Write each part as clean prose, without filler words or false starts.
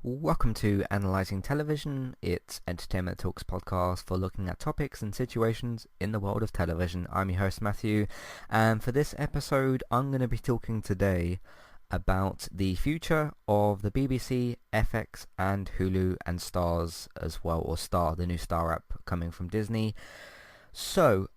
Welcome to Analysing Television. It's Entertainment Talks podcast for looking at topics and situations in the world of television. I'm your host Matthew, and for this episode I'm going to be talking today about the future of the BBC, FX and Hulu and Stars as well, or Star, the new Star app coming from Disney. So,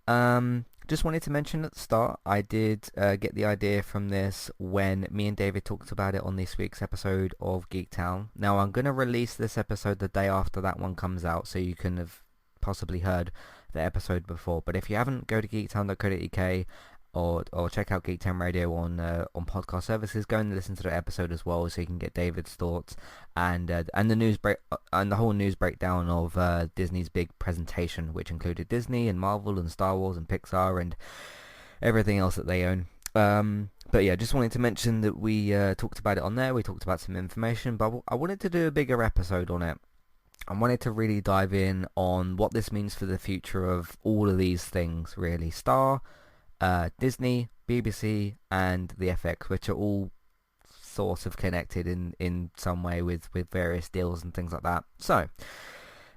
just wanted to mention at the start, I did get the idea from this when me and David talked about it on this week's episode of Geek Town. Now, I'm going to release this episode the day after that one comes out, so you can have possibly heard the episode before. But if you haven't, go to geektown.co.uk or check out Geek Town Radio on podcast services. Go and listen to the episode as well, so you can get David's thoughts and the news break and the whole news breakdown of Disney's big presentation, which included Disney and Marvel and Star Wars and Pixar and everything else that they own. But yeah, just wanted to mention that we talked about it on there. We talked about some information, but I wanted to do a bigger episode on it. I wanted to really dive in on what this means for the future of all of these things, really. Star, Disney, BBC and the FX, which are all sort of connected in some way with various deals and things like that. So,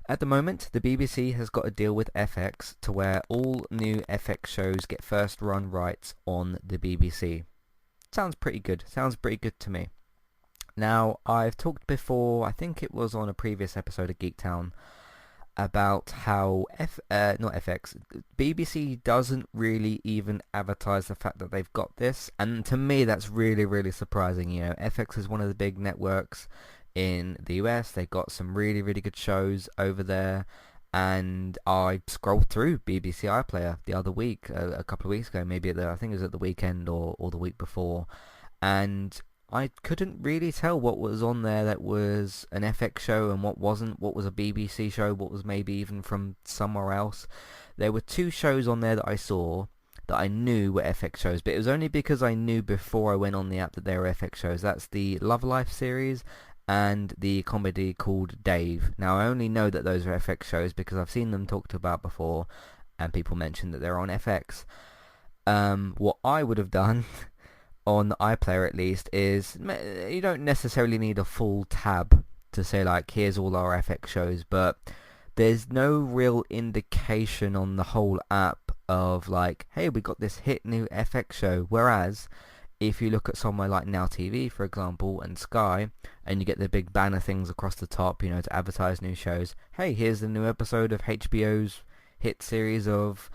at the moment, the BBC has got a deal with FX to where all new FX shows get first run rights on the BBC. Sounds pretty good. Sounds pretty good to me. Now, I've talked before, I think it was on a previous episode of Geek Town, about how BBC doesn't really even advertise the fact that they've got this, and to me that's really, really surprising. You know, FX is one of the big networks in the US. They've got some really, really good shows over there, and I scrolled through BBC iPlayer the other week, a couple of weeks ago, maybe I think it was at the weekend or the week before, and I couldn't really tell what was on there that was an FX show and what wasn't, what was a BBC show, what was maybe even from somewhere else. There were two shows on there that I saw that I knew were FX shows, but it was only because I knew before I went on the app that they were FX shows. That's the Love Life series and the comedy called Dave. Now, I only know that those are FX shows because I've seen them talked about before and people mentioned that they're on FX. What I would have done on the iPlayer at least is you don't necessarily need a full tab to say like here's all our FX shows, but there's no real indication on the whole app of like, hey, we got this hit new FX show. Whereas if you look at somewhere like Now TV, for example, and Sky, and you get the big banner things across the top, you know, to advertise new shows, hey, here's the new episode of HBO's hit series of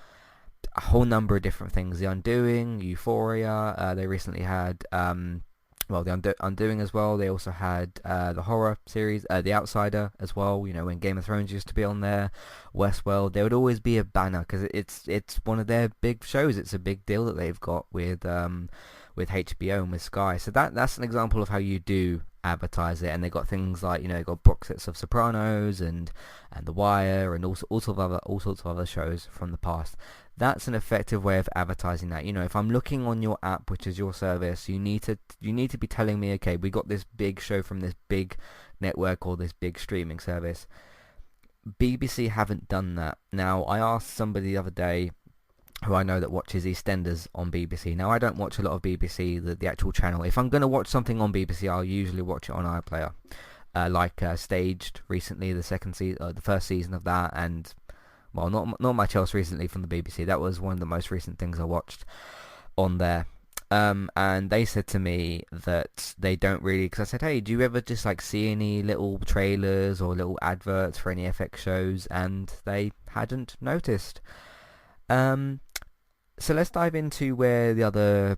a whole number of different things. The Undoing, Euphoria, they recently had the Undoing as well. They also had the horror series, The Outsider as well, you know, when Game of Thrones used to be on there, Westworld. There would always be a banner because it's one of their big shows. It's a big deal that they've got with HBO and with Sky. So that's an example of how you do advertise it. And they got things like, you know, they got box sets of Sopranos and The Wire and all sorts of other shows from the past. That's an effective way of advertising that. You know, if I'm looking on your app, which is your service, you need to be telling me, okay, we got this big show from this big network or this big streaming service. BBC haven't done that. Now, I asked somebody the other day who I know that watches EastEnders on BBC. Now, I don't watch a lot of BBC, the actual channel. If I'm going to watch something on BBC, I'll usually watch it on iPlayer. Staged recently, the first season of that, and well, not much else recently from the BBC. That was one of the most recent things I watched on there. And they said to me that they don't really, because I said, hey, do you ever just like see any little trailers or little adverts for any FX shows? And they hadn't noticed. So let's dive into where the other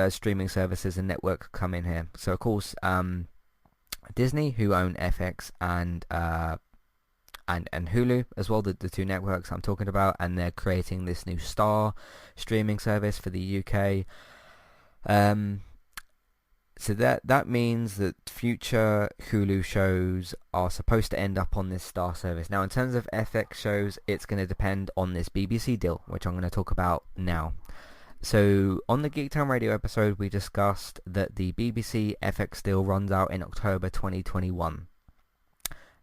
streaming services and networks come in here. So of course, Disney, who own FX and Hulu as well, the two networks I'm talking about, and they're creating this new Star streaming service for the UK. So that means that future Hulu shows are supposed to end up on this Star service. Now, in terms of FX shows, it's going to depend on this BBC deal, which I'm going to talk about now. So, on the Geektown Radio episode, we discussed that the BBC FX deal runs out in October 2021.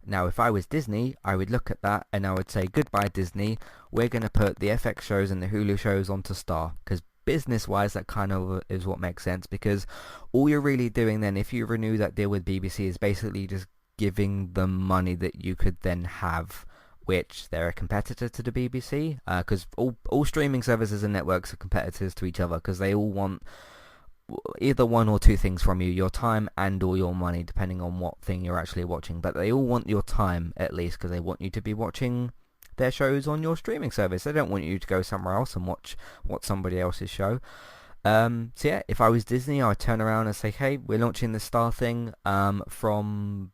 Now, if I was Disney, I would look at that and I would say, goodbye Disney, we're going to put the FX shows and the Hulu shows onto Star, because business-wise, that kind of is what makes sense, because all you're really doing then, if you renew that deal with BBC, is basically just giving them money that you could then have, which they're a competitor to the BBC, because all streaming services and networks are competitors to each other, because they all want either one or two things from you: your time and or your money, depending on what thing you're actually watching. But they all want your time, at least, because they want you to be watching their shows on your streaming service. They don't want you to go somewhere else and watch somebody else's show. So yeah, if I was Disney, I would turn around and say, hey, we're launching the Star thing from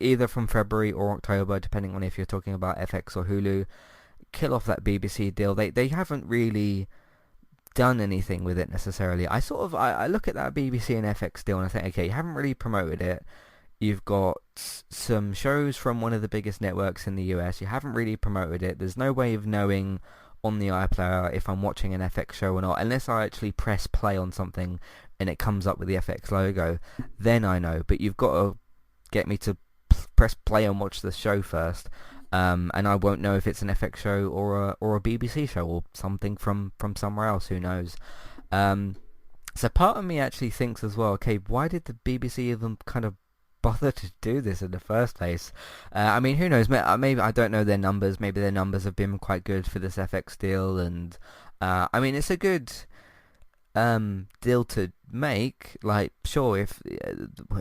either from February or October, depending on if you're talking about FX or Hulu. Kill off that BBC deal. They haven't really done anything with it necessarily. I look at that BBC and FX deal and I think, okay, you haven't really promoted it. You've got some shows from one of the biggest networks in the US. You haven't really promoted it. There's no way of knowing on the iPlayer if I'm watching an FX show or not, unless I actually press play on something and it comes up with the FX logo. Then I know. But you've got to get me to press play and watch the show first. And I won't know if it's an FX show or a BBC show or something from somewhere else. Who knows? So part of me actually thinks as well, okay, why did the BBC even kind of bother to do this in the first place? I mean, who knows? Maybe I don't know their numbers. Maybe their numbers have been quite good for this FX deal, and I mean, it's a good deal to make. Like, sure, if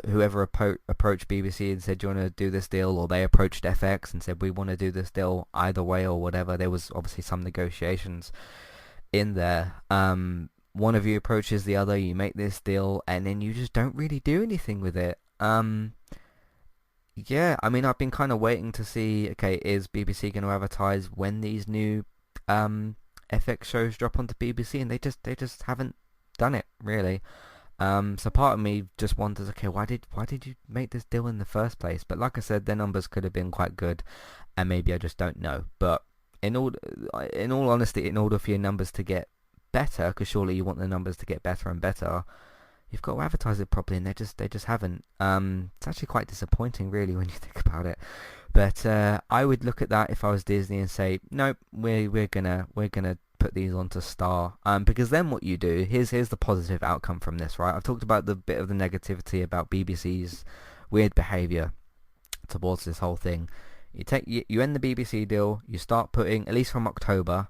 whoever approached BBC and said, do you want to do this deal, or they approached FX and said, we want to do this deal either way or whatever, there was obviously some negotiations in there. One of you approaches the other, you make this deal, and then you just don't really do anything with it. Yeah, I mean, I've been kind of waiting to see, okay, is BBC going to advertise when these new FX shows drop onto BBC, and they just haven't done it, really. So part of me just wonders, okay, why did you make this deal in the first place? But like I said, their numbers could have been quite good, and maybe I just don't know. But in all honesty, in order for your numbers to get better, because surely you want the numbers to get better and better, you've got to advertise it properly, and they just haven't. It's actually quite disappointing, really, when you think about it. But I would look at that if I was Disney and say, nope, we're gonna put these onto Star. Because then what you do, here's the positive outcome from this, right? I've talked about the bit of the negativity about BBC's weird behaviour towards this whole thing. You end the BBC deal, you start putting, at least from October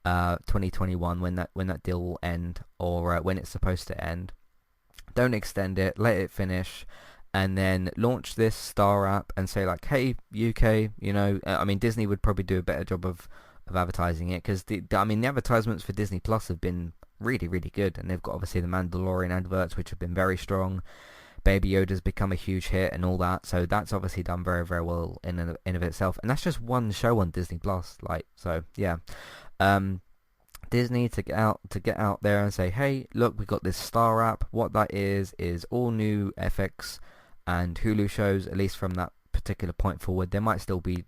2021, when that deal will end, or when it's supposed to end. Don't extend it, let it finish, and then launch this Star app and say, like, hey, UK, I mean, Disney would probably do a better job of advertising it, because the advertisements for Disney Plus have been really, really good, and they've got obviously the Mandalorian adverts, which have been very strong. Baby Yoda's become a huge hit and all that, so that's obviously done very, very well in of itself, and that's just one show on Disney Plus, so yeah. Disney to get out there and say, hey, look, we got this Star app. What that is all new FX and Hulu shows, at least from that particular point forward. There might still be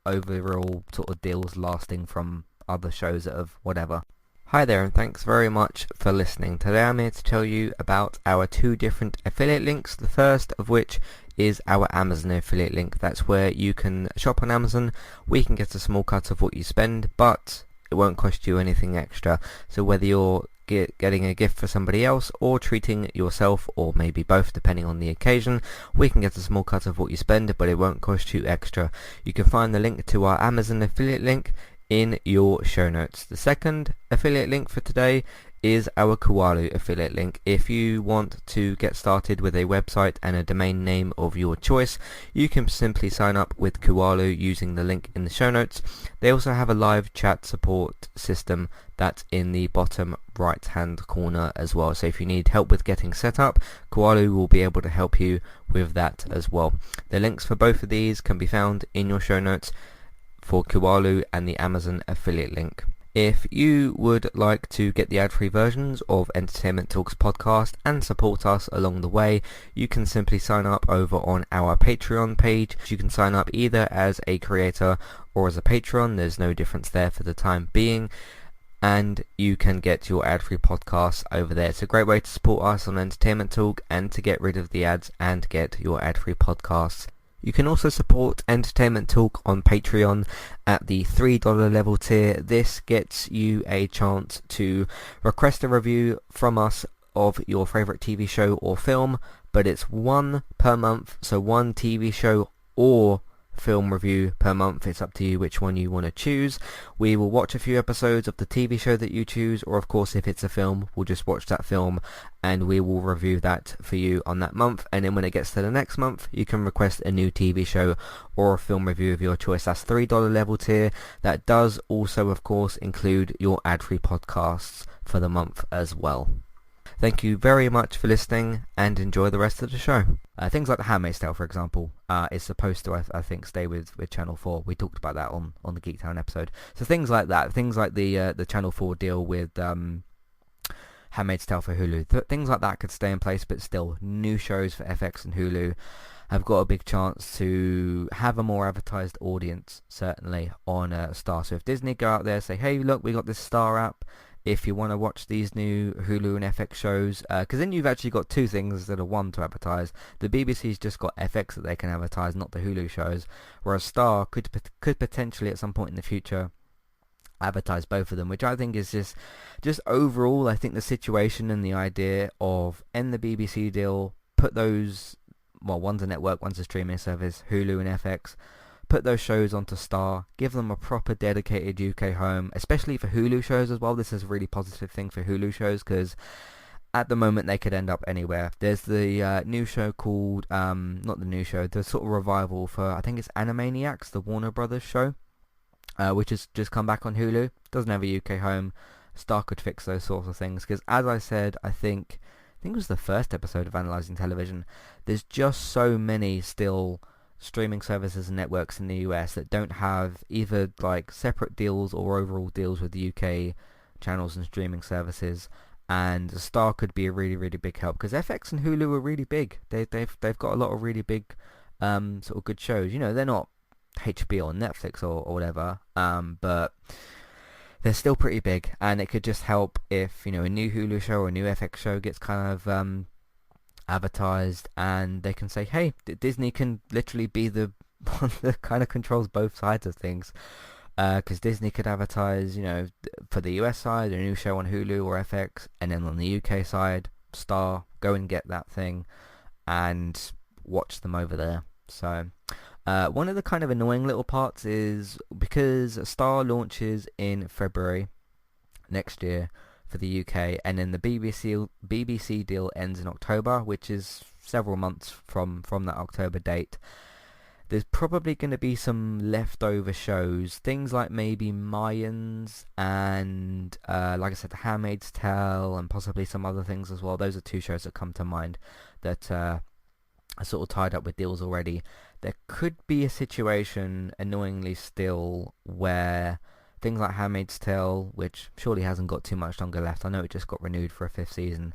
overall sort of deals lasting from other shows that have whatever. Hi there, and thanks very much for listening. Today I'm here to tell you about our two different affiliate links. The first of which is our Amazon affiliate link. That's where you can shop on Amazon. We can get a small cut of what you spend, but it won't cost you anything extra. So whether you're getting a gift for somebody else or treating yourself, or maybe both depending on the occasion, we can get a small cut of what you spend, but it won't cost you extra. You can find the link to our Amazon affiliate link in your show notes. The second affiliate link for today is our Kualu affiliate link. If you want to get started with a website and a domain name of your choice, you can simply sign up with Kualu using the link in the show notes. They also have a live chat support system that's in the bottom right hand corner as well. So if you need help with getting set up, Kualu will be able to help you with that as well. The links for both of these can be found in your show notes for Kualu and the Amazon affiliate link. If you would like to get the ad-free versions of Entertainment Talks podcast and support us along the way, you can simply sign up over on our Patreon page. You can sign up either as a creator or as a patron. There's no difference there for the time being, and you can get your ad-free podcasts over there. It's a great way to support us on Entertainment Talk and to get rid of the ads and get your ad-free podcasts. You can also support Entertainment Talk on Patreon at the $3 level tier. This gets you a chance to request a review from us of your favourite TV show or film, but it's one per month, so one TV show or film review per month. It's up to you which one you want to choose. We will watch a few episodes of the TV show that you choose, or of course if it's a film, we'll just watch that film and we will review that for you on that month. And then when it gets to the next month, you can request a new TV show or a film review of your choice. That's $3 level tier. That does also of course include your ad-free podcasts for the month as well. Thank you very much for listening and enjoy the rest of the show. Things like The Handmaid's Tale, for example, is supposed to, I think, stay with Channel 4. We talked about that on the Geektown episode. So things like that, things like the Channel 4 deal with Handmaid's Tale for Hulu, things like that could stay in place, but still, new shows for FX and Hulu have got a big chance to have a more advertised audience, certainly, on Star. So if Disney go out there and say, hey, look, we got this Star app, if you want to watch these new Hulu and FX shows, because then you've actually got two things instead of one to advertise. The BBC's just got FX that they can advertise, not the Hulu shows, whereas Star could potentially at some point in the future advertise both of them, which I think is just overall, I think the situation and the idea of end the BBC deal, put those, well, one's a network, one's a streaming service, Hulu and FX, put those shows onto Star, give them a proper dedicated UK home, especially for Hulu shows as well. This is a really positive thing for Hulu shows because at the moment they could end up anywhere. There's the new show called, not the new show, the sort of revival for, I think it's Animaniacs, the Warner Brothers show, which has just come back on Hulu. Doesn't have a UK home. Star could fix those sorts of things because, as I said, I think it was the first episode of Analysing Television, there's just so many still streaming services and networks in the US that don't have either like separate deals or overall deals with the UK channels and streaming services, and Star could be a really, really big help because FX and Hulu are really big. They've got a lot of really big sort of good shows. You know, they're not HBO or Netflix or whatever, but they're still pretty big, and it could just help if, you know, a new Hulu show or a new FX show gets kind of advertised, and they can say, hey, Disney can literally be the one that kind of controls both sides of things, because Disney could advertise, you know, for the US side a new show on Hulu or FX, and then on the UK side, Star, go and get that thing and watch them over there. So one of the kind of annoying little parts is because Star launches in February next year for the UK, and then the BBC deal ends in October, which is several months from that October date. There's probably going to be some leftover shows, things like maybe Mayans and like I said, The Handmaid's Tale, and possibly some other things as well. Those are two shows that come to mind that are sort of tied up with deals already. There could be a situation, annoyingly still, where things like Handmaid's Tale, which surely hasn't got too much longer left, I know it just got renewed for a 5th season,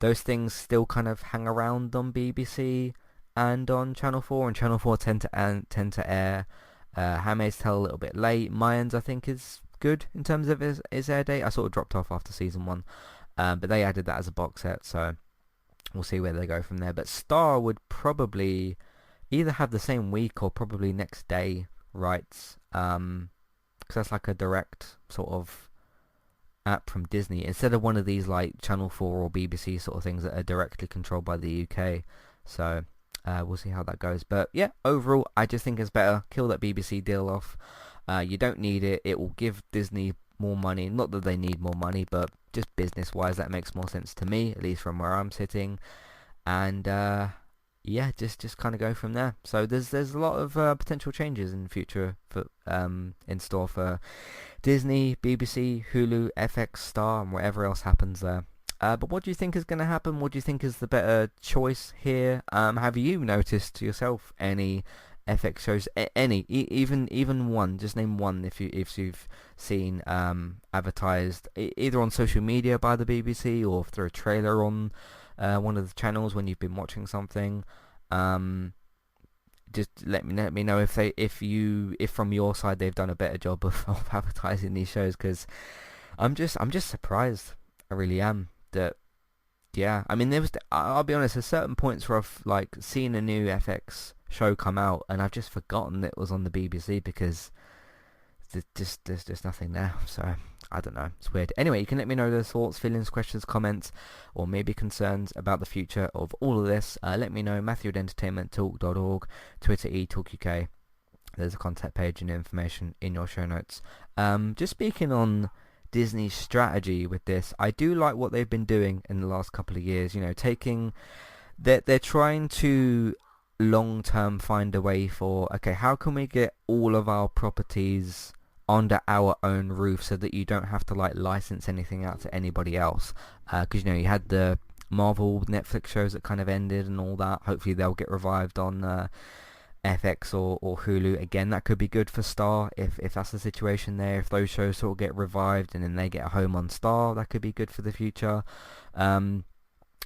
those things still kind of hang around on BBC and on Channel 4, and Channel 4 tend to air Handmaid's Tale a little bit late. Mayans, I think, is good in terms of its air date. I sort of dropped off after season 1, but they added that as a box set, so we'll see where they go from there. But Star would probably either have the same week or probably next day rights, because that's like a direct sort of app from Disney instead of one of these like Channel 4 or BBC sort of things that are directly controlled by the UK. So we'll see how that goes. But yeah, overall, I just think it's better. Kill that BBC deal off. You don't need it. It will give Disney more money. Not that they need more money, but just business-wise, that makes more sense to me, at least from where I'm sitting. And yeah, just kind of go from there. So there's a lot of potential changes in the future for in store for Disney, BBC, Hulu, FX, Star, and whatever else happens there. But what do you think is going to happen? What do you think is the better choice here? Have you noticed yourself any FX shows? Any, even one? Just name one if you've seen advertised either on social media by the BBC or through a trailer on one of the channels when you've been watching something. Just let me know if from your side they've done a better job of advertising these shows, because I'm just surprised. I really am. That, yeah, I mean, I'll be honest, there's certain points where I've like seen a new FX show come out, and I've just forgotten it was on the BBC because there's just nothing there. So I don't know, it's weird. Anyway, you can let me know those thoughts, feelings, questions, comments, or maybe concerns about the future of all of this. Let me know. Matthew@entertainmenttalk.org, Twitter eTalkUK. There's a contact page and information in your show notes. Just speaking on Disney's strategy with this, I do like what they've been doing in the last couple of years. They're trying to long term find a way for, okay, how can we get all of our properties under our own roof so that you don't have to license anything out to anybody else, because you had the Marvel Netflix shows that kind of ended and all that. Hopefully they'll get revived on FX or Hulu. Again, that could be good for Star if that's the situation there. If those shows sort of get revived and then they get a home on Star, that could be good for the future.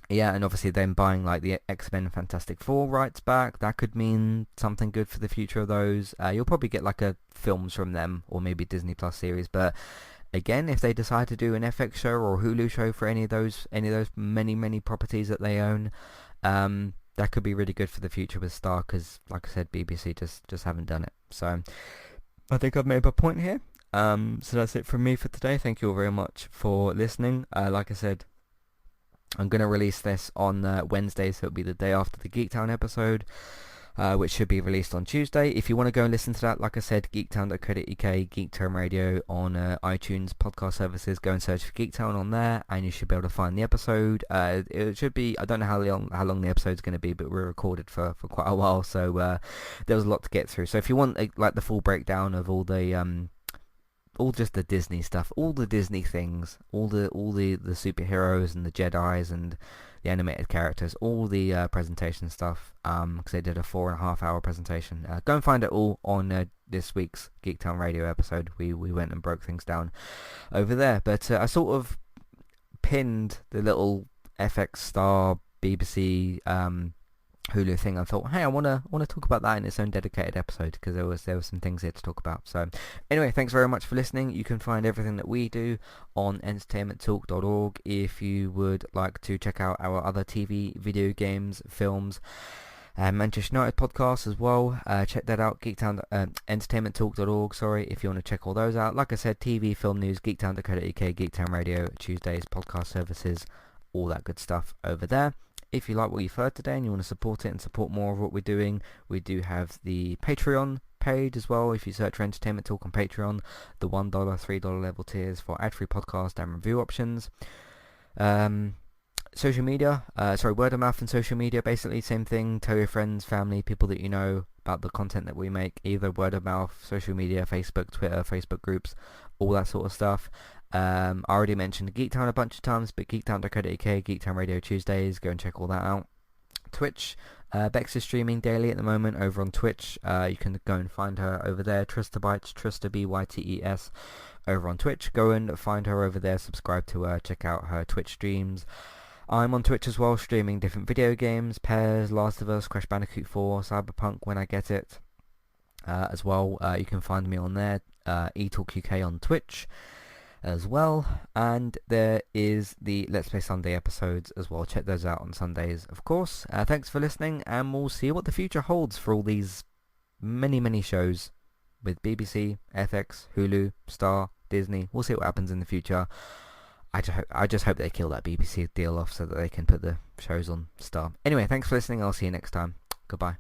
Yeah, and obviously them buying the X-Men Fantastic Four rights back, that could mean something good for the future of those. You'll probably get a films from them or maybe Disney Plus series, but again, if they decide to do an FX show or Hulu show for any of those many properties that they own, that could be really good for the future with Star, because like I said, BBC just haven't done it. So I think I've made my point here. So that's it from me for today. Thank you all very much for listening. Like I said, I'm going to release this on Wednesday, so it'll be the day after the Geektown episode, which should be released on Tuesday. If you want to go and listen to that, like I said, geektown.co.uk, Geektown Radio on iTunes podcast services. Go and search for Geektown on there, and you should be able to find the episode. It should be, I don't know how long the episode's going to be, but we're recorded for quite a while, so there was a lot to get through. So if you want the full breakdown of all just the Disney stuff, all the Disney things, all the superheroes and the Jedis and the animated characters, all the presentation stuff, because they did a 4.5 hour presentation. Go and find it all on this week's Geektown Radio episode. We went and broke things down over there. But I sort of pinned the little FX Star BBC Hulu thing. I thought, hey, I want to talk about that in its own dedicated episode, because there was some things here to talk about. So anyway, thanks very much for listening. You can find everything that we do on entertainmenttalk.org. If you would like to check out our other TV, video games, films, Manchester United podcasts as well, check that out. Geektown, entertainmenttalk.org, if you want to check all those out. Like I said, TV, film news, geektown.co.uk, Geektown Radio, Tuesdays, podcast services, all that good stuff over there. If you like what you've heard today and you want to support it and support more of what we're doing, we do have the Patreon page as well. If you search for Entertainment Talk on Patreon, the $1, $3 level tiers for ad-free podcast and review options. Social media, word of mouth and social media, basically same thing. Tell your friends, family, people that you know about the content that we make, either word of mouth, social media, Facebook, Twitter, Facebook groups, all that sort of stuff. I already mentioned Geektown a bunch of times, but geektown.co.uk, Geektown Radio Tuesdays, go and check all that out. Twitch, Bex is streaming daily at the moment over on Twitch. You can go and find her over there, Trista Bytes, Trista Bytes, over on Twitch. Go and find her over there, subscribe to her, check out her Twitch streams. I'm on Twitch as well, streaming different video games, Pairs, Last of Us, Crash Bandicoot 4, Cyberpunk when I get it. As well, you can find me on there, eTalkUK on Twitch as well, and there is the Let's Play Sunday episodes as well. Check those out on Sundays, of course. Thanks for listening, and we'll see what the future holds for all these many shows with BBC, FX, Hulu, Star, Disney. We'll see what happens in the future. I just hope they kill that BBC deal off so that they can put the shows on Star. Anyway, thanks for listening. I'll see you next time. Goodbye.